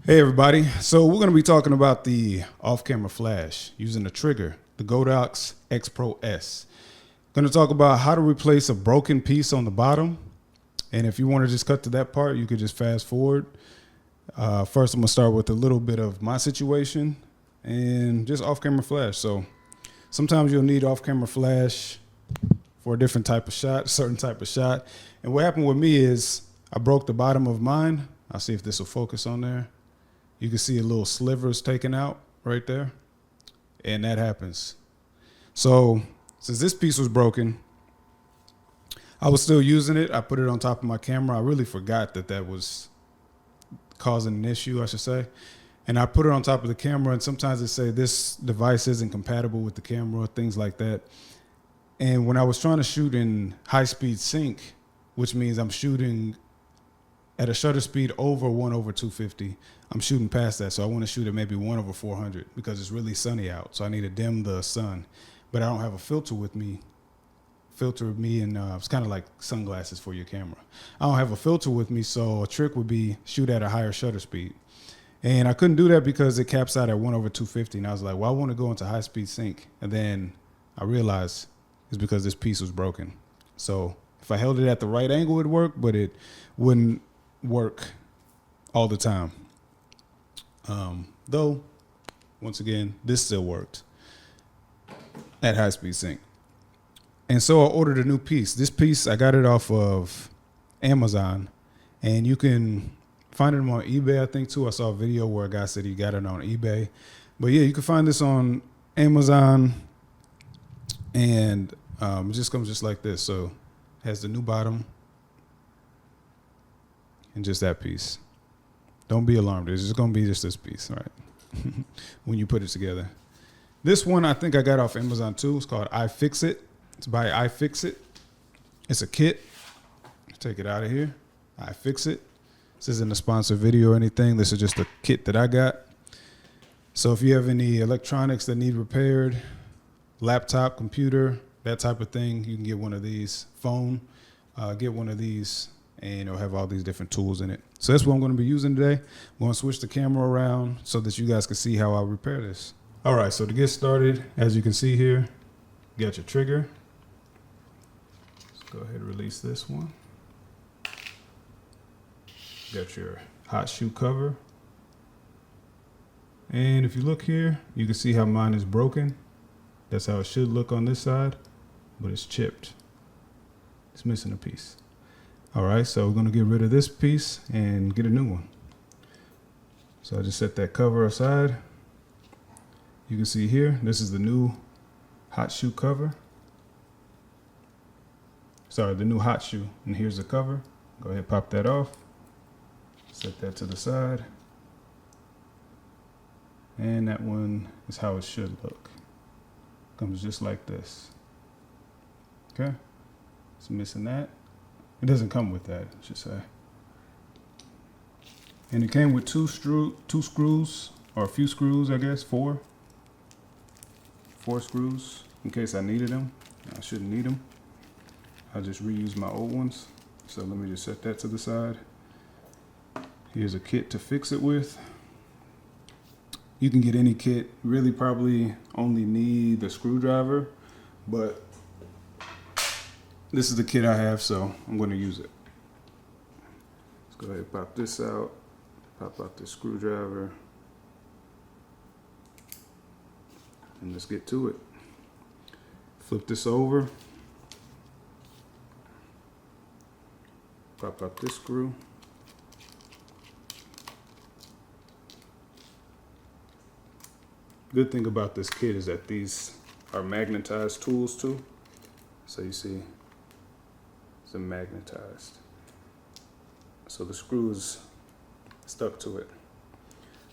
Hey everybody, so we're going to be talking about the off-camera flash using the trigger, the Godox X Pro S. Going to talk about how to replace a broken piece on the bottom, and if you want to just cut to that part, you could just fast forward. First, I'm going to start with a little bit of my situation and just off-camera flash. So sometimes you'll need off-camera flash for a different type of shot, a certain type of shot. And what happened with me is I broke the bottom of mine. I'll see if this will focus on there. You can see a little slivers taken out right there, and that happens. So since this piece was broken, I was still using it. I put it on top of my camera. I really forgot that that was causing an issue, I should say. And I put it on top of the camera, and sometimes they say this device isn't compatible with the camera, things like that. And when I was trying to shoot in high-speed sync, which means I'm shooting at a shutter speed over 1/250, I'm shooting past that. So I want to shoot at maybe 1/400 because it's really sunny out. So I need to dim the sun. But I don't have a filter with me. And it's kind of like sunglasses for your camera. I don't have a filter with me, so a trick would be shoot at a higher shutter speed. And I couldn't do that because it caps out at 1/250. And I was like, well, I want to go into high-speed sync. And then I realized it's because this piece was broken. So if I held it at the right angle, it'd work, but it wouldn't work all the time. Though, once again, this still worked at high-speed sync. And so I ordered a new piece. This piece, I got it off of Amazon, and you can find it on eBay, I think, too. I saw a video where a guy said he got it on eBay. But yeah, you can find this on Amazon, and it just comes just like this. So it has the new bottom and just that piece. Don't be alarmed. It's just going to be just this piece, all right, when you put it together. This one I think I got off Amazon too. It's called iFixit. It's by iFixit. It's a kit. Take it out of here. iFixit. This isn't a sponsored video or anything. This is just a kit that I got. So if you have any electronics that need repaired, laptop, computer, that type of thing, you can get one of these. Phone, get one of these, and it'll have all these different tools in it. So that's what I'm going to be using today. I'm going to switch the camera around so that you guys can see how I repair this. All right, so to get started, as you can see here, you got your trigger. Let's go ahead and release this one. Got your hot shoe cover. And if you look here, you can see how mine is broken. That's how it should look on this side, but it's chipped. It's missing a piece. All right, so we're gonna get rid of this piece and get a new one. So I just set that cover aside. You can see here, this is the new hot shoe cover. Sorry, the new hot shoe, and here's the cover. Go ahead, pop that off. Set that to the side. And that one is how it should look. Comes just like this. Okay, it's missing that. It doesn't come with that, I should say. And it came with two screws, or a few screws, I guess, four screws, in case I needed them. I shouldn't need them. I'll just reuse my old ones. So let me just set that to the side. Here's a kit to fix it with. You can get any kit. Really probably only need the screwdriver, but this is the kit I have, so I'm going to use it. Let's go ahead and pop this out. Pop out the screwdriver. And let's get to it. Flip this over. Pop out this screw. Good thing about this kit is that these are magnetized tools too. So you see, it's magnetized. So the screw is stuck to it.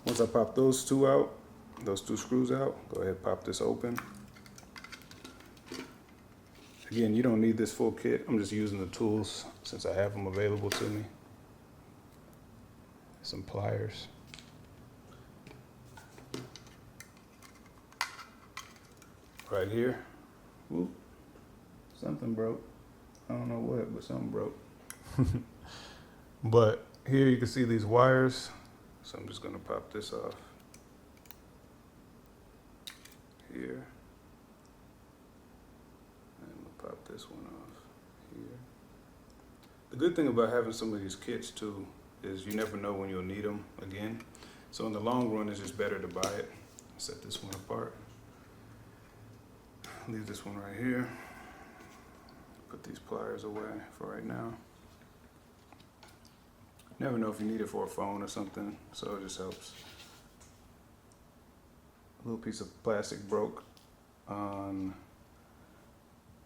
Once I pop those two screws out, go ahead and pop this open. Again, you don't need this full kit. I'm just using the tools since I have them available to me. Some pliers. Right here. Whoop. Something broke. I don't know what, but something broke. But here you can see these wires. So I'm just gonna pop this off here. And we'll pop this one off here. The good thing about having some of these kits too is you never know when you'll need them again. So in the long run, it's just better to buy it. Set this one apart. Leave this one right here. Put these pliers away for right now. Never know if you need it for a phone or something, so it just helps. A little piece of plastic broke on,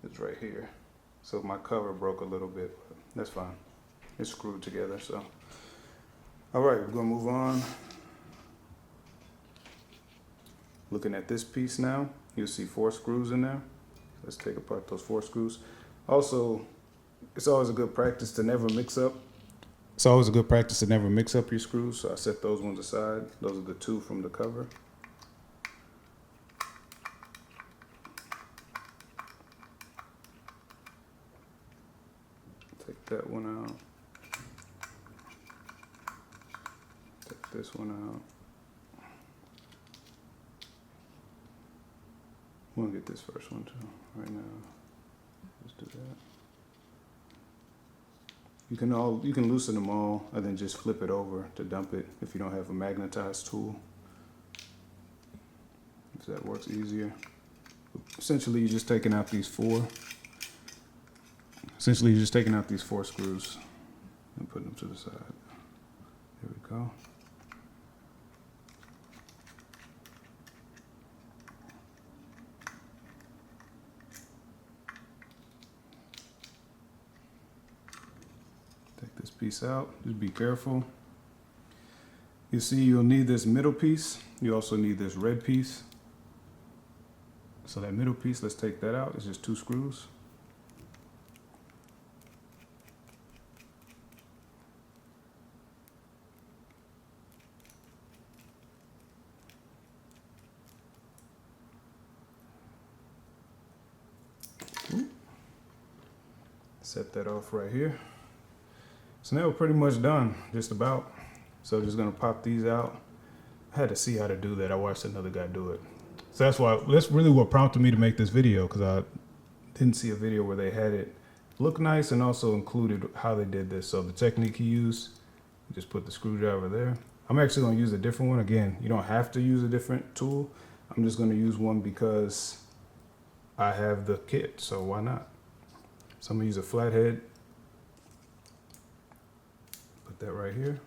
it's right here. So my cover broke a little bit, but that's fine. It's screwed together, so. All right, we're gonna move on. Looking at this piece now, you'll see 4 screws in there. Let's take apart those 4 screws. Also, it's always a good practice to never mix up. It's always a good practice to never mix up your screws, so I set those ones aside. Those are the 2 from the cover. Take that one out. Take this one out. I'm gonna get this first one too, right now. Let's do that. You can loosen them all and then just flip it over to dump it if you don't have a magnetized tool. If that works easier. Essentially, you're just taking out these 4. Essentially, you're just taking out these 4 screws and putting them to the side. There we go. Take this piece out, just be careful. You see you'll need this middle piece. You also need this red piece. So that middle piece, let's take that out. It's just 2 screws. Set that off right here. So now we're pretty much done, just about. So just gonna pop these out. I had to see how to do that. I watched another guy do it. So that's really what prompted me to make this video, because I didn't see a video where they had it look nice and also included how they did this. So the technique he used, you just put the screwdriver there. I'm actually gonna use a different one. Again, you don't have to use a different tool. I'm just gonna use one because I have the kit, so why not? So I'm gonna use a flathead. Put that right here.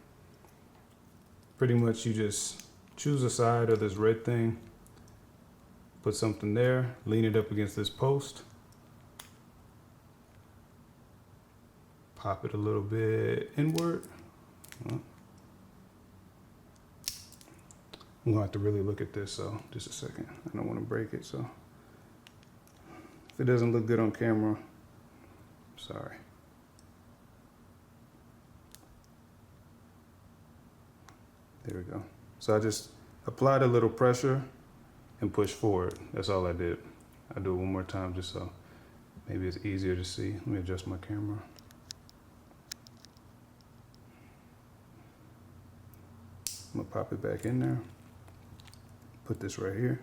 Pretty much you just choose a side of this red thing, put something there, lean it up against this post, pop it a little bit inward. I'm gonna have to really look at this, so just a second. I don't want to break it, so if it doesn't look good on camera, sorry. There we go. So I just applied a little pressure and push forward. That's all I did. I'll do it one more time just so maybe it's easier to see. Let me adjust my camera. I'm gonna pop it back in there. Put this right here.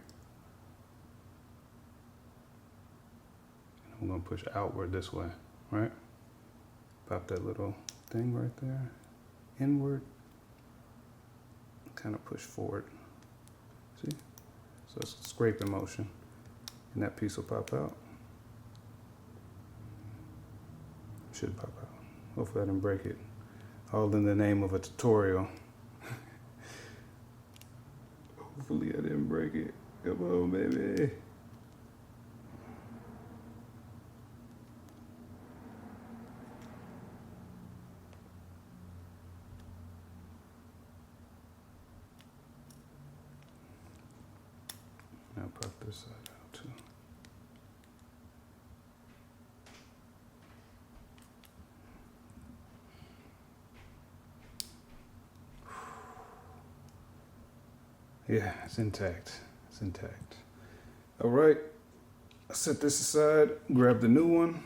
And I'm gonna push outward this way, right? Pop that little thing right there, inward. Kind of push forward. See? So it's scraping motion. And that piece will pop out. Should pop out. Hopefully I didn't break it. All in the name of a tutorial. Hopefully I didn't break it. Come on, baby. Now pop this side out too. Yeah, it's intact. It's intact. All right, I'll set this aside, grab the new one.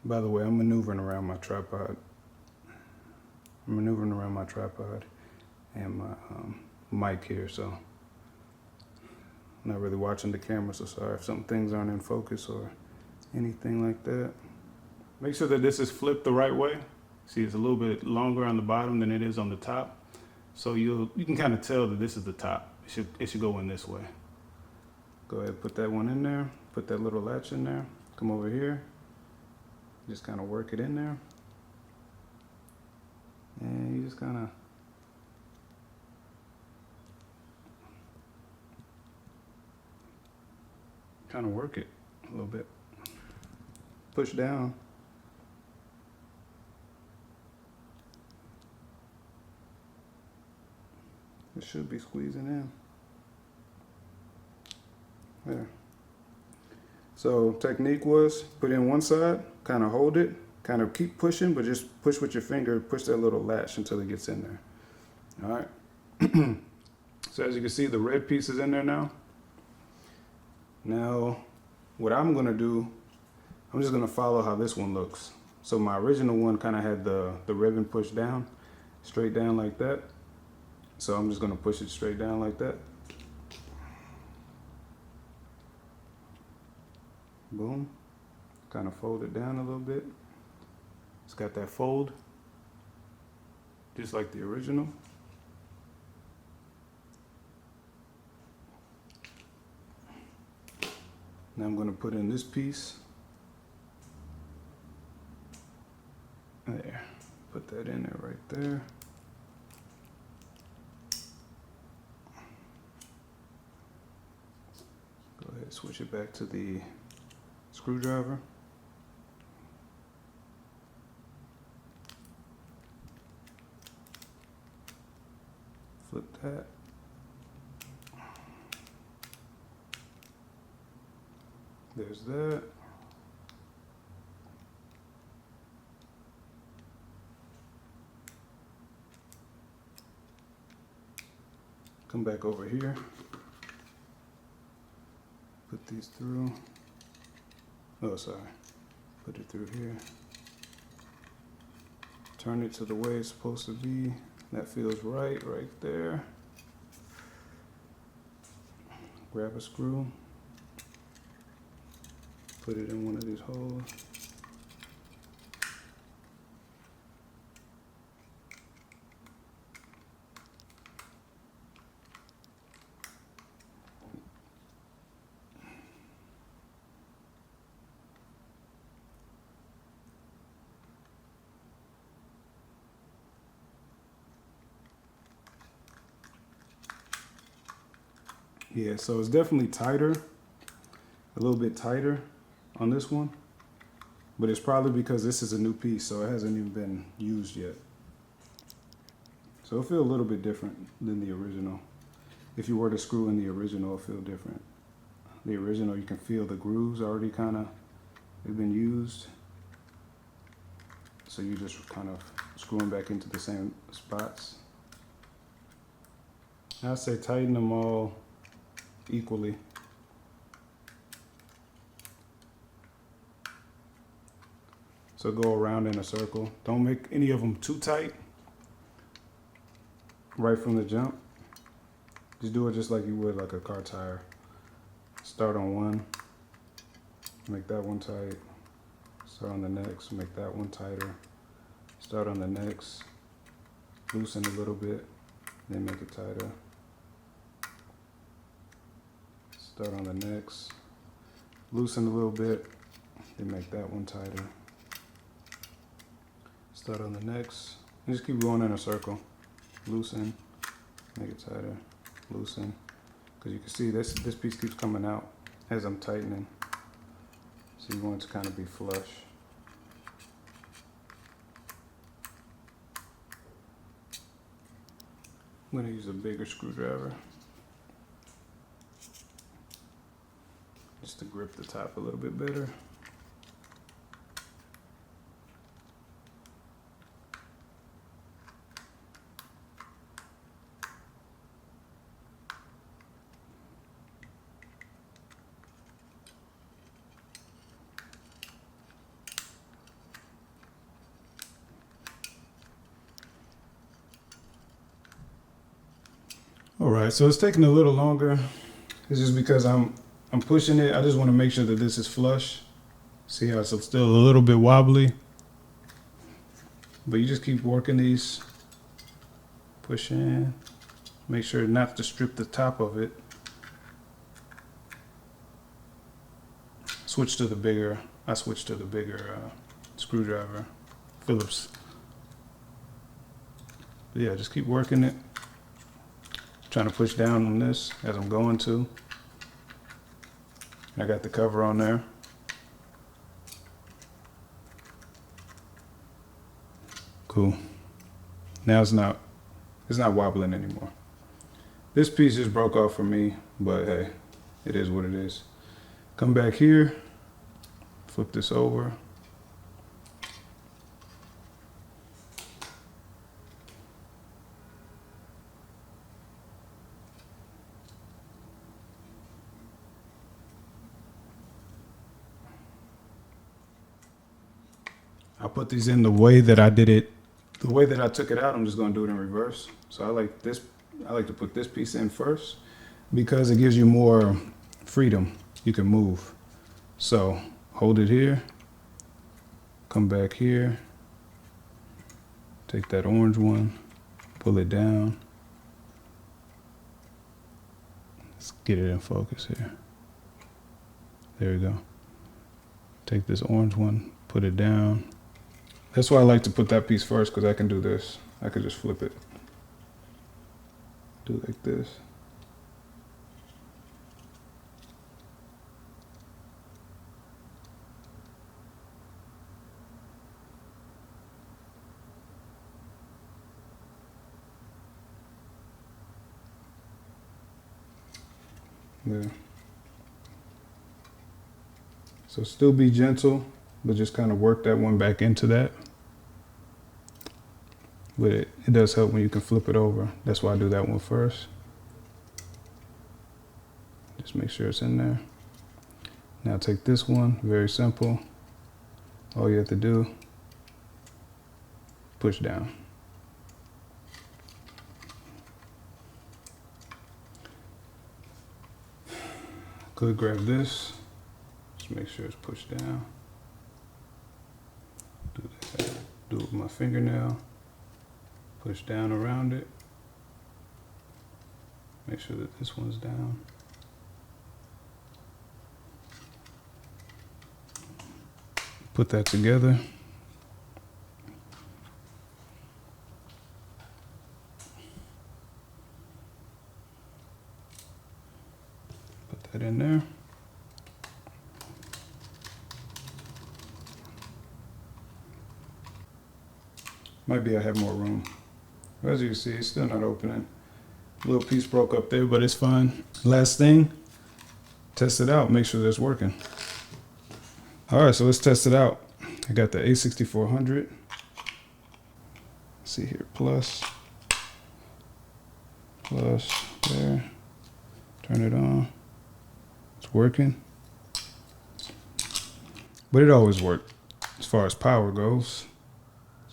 By the way, I'm maneuvering around my tripod. And my mic here, so I'm not really watching the camera, so sorry if some things aren't in focus or anything like that. Make sure that this is flipped the right way. See, it's a little bit longer on the bottom than it is on the top. So you can kind of tell that this is the top. It should go in this way. Go ahead, put that one in there. Put that little latch in there. Come over here. Just kind of work it in there. And you just kind of work it a little bit. Push down. It should be squeezing in. There. So technique was put in one side, kind of hold it, kind of keep pushing, but just push with your finger, push that little latch until it gets in there. All right. So as you can see, the red piece is in there now. Now, what I'm gonna do, I'm just gonna follow how this one looks. So my original one kind of had the ribbon pushed down, straight down like that. So I'm just gonna push it straight down like that. Boom. Kind of fold it down a little bit. It's got that fold, just like the original. Now I'm going to put in this piece. There. Put that in there right there. Go ahead and switch it back to the screwdriver. Flip that. There's that. Come back over here. Put these through. Oh, sorry. Put it through here. Turn it to the way it's supposed to be. That feels right there. Grab a screw. Put it in one of these holes. Yeah, so it's definitely tighter, a little bit tighter on this one, but it's probably because this is a new piece, so it hasn't even been used yet. So it'll feel a little bit different than the original. If you were to screw in the original, it'll feel different. The original, you can feel the grooves already they've been used. So you just kind of screw them back into the same spots. I'd say tighten them all equally. So go around in a circle. Don't make any of them too tight right from the jump. Just do it just like you would like a car tire. Start on one, make that one tight. Start on the next, make that one tighter. Start on the next, loosen a little bit, then make it tighter. Start on the next, loosen a little bit, then make that one tighter. Start on the next, and just keep going in a circle. Loosen, make it tighter, loosen. Because you can see this piece keeps coming out as I'm tightening. So you want it to kind of be flush. I'm going to use a bigger screwdriver just to grip the top a little bit better. right, so it's taking a little longer. It's just because I'm pushing it. I just want to make sure that this is flush. See how it's still a little bit wobbly. But you just keep working these. Push in. Make sure not to strip the top of it. Switch to the bigger. I switched to the bigger screwdriver, Phillips. But yeah, just keep working it. Trying to push down on this as I'm going to. I got the cover on there. Cool. Now it's not wobbling anymore. This piece just broke off for me, but hey, it is what it is. Come back here, flip this over. I put these in the way that I did it. The way that I took it out, I'm just going to do it in reverse. So I like to put this piece in first because it gives you more freedom. You can move. So hold it here, come back here, take that orange one, pull it down. Let's get it in focus here. There we go. Take this orange one, put it down. That's why I like to put that piece first, because I can do this. I could just flip it. Do it like this. There. So still be gentle, but just kind of work that one back into that. But it does help when you can flip it over. That's why I do that one first. Just make sure it's in there. Now take this one, very simple. All you have to do, push down. Could grab this, just make sure it's pushed down. Do that. Do it with my fingernail. Push down around it. Make sure that this one's down. Put that together. Put that in there. Might be I have more room. As you can see, it's still not opening. A little piece broke up there, but it's fine. Last thing, test it out. Make sure that it's working. All right, so let's test it out. I got the A6400. See here, plus there. Turn it on. It's working. But it always worked as far as power goes.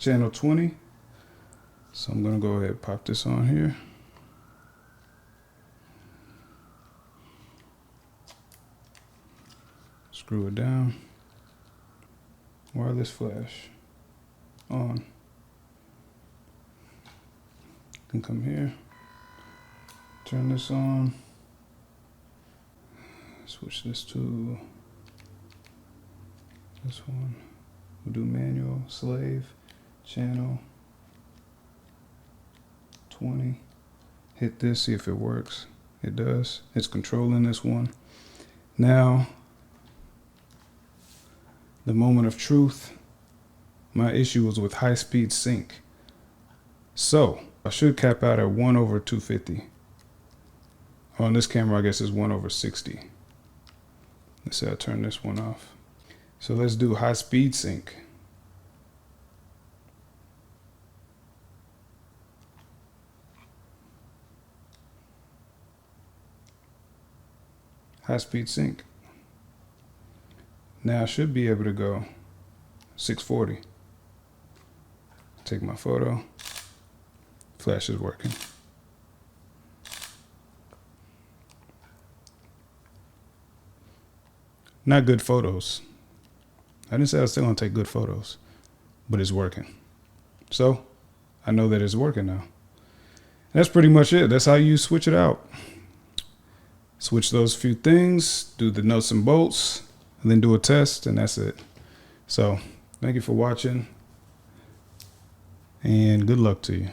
Channel 20. So I'm gonna go ahead and pop this on here. Screw it down. Wireless flash on. Can come here. Turn this on. Switch this to this one. We'll do manual, slave, channel 20. Hit this, see if it works. It does. It's controlling this one. Now, the moment of truth. My issue was with high-speed sync. So, I should cap out at 1/250. On this camera, I guess it's 1/60. Let's say I turn this one off. So let's do high-speed sync. High-speed sync. Now I should be able to go 640. Take my photo. Flash is working. not good photos. I didn't say I was still gonna take good photos, but it's working. So I know that it's working now. That's pretty much it. That's how you switch it out. Switch those few things, do the nuts and bolts, and then do a test, and that's it. So thank you for watching, and good luck to you.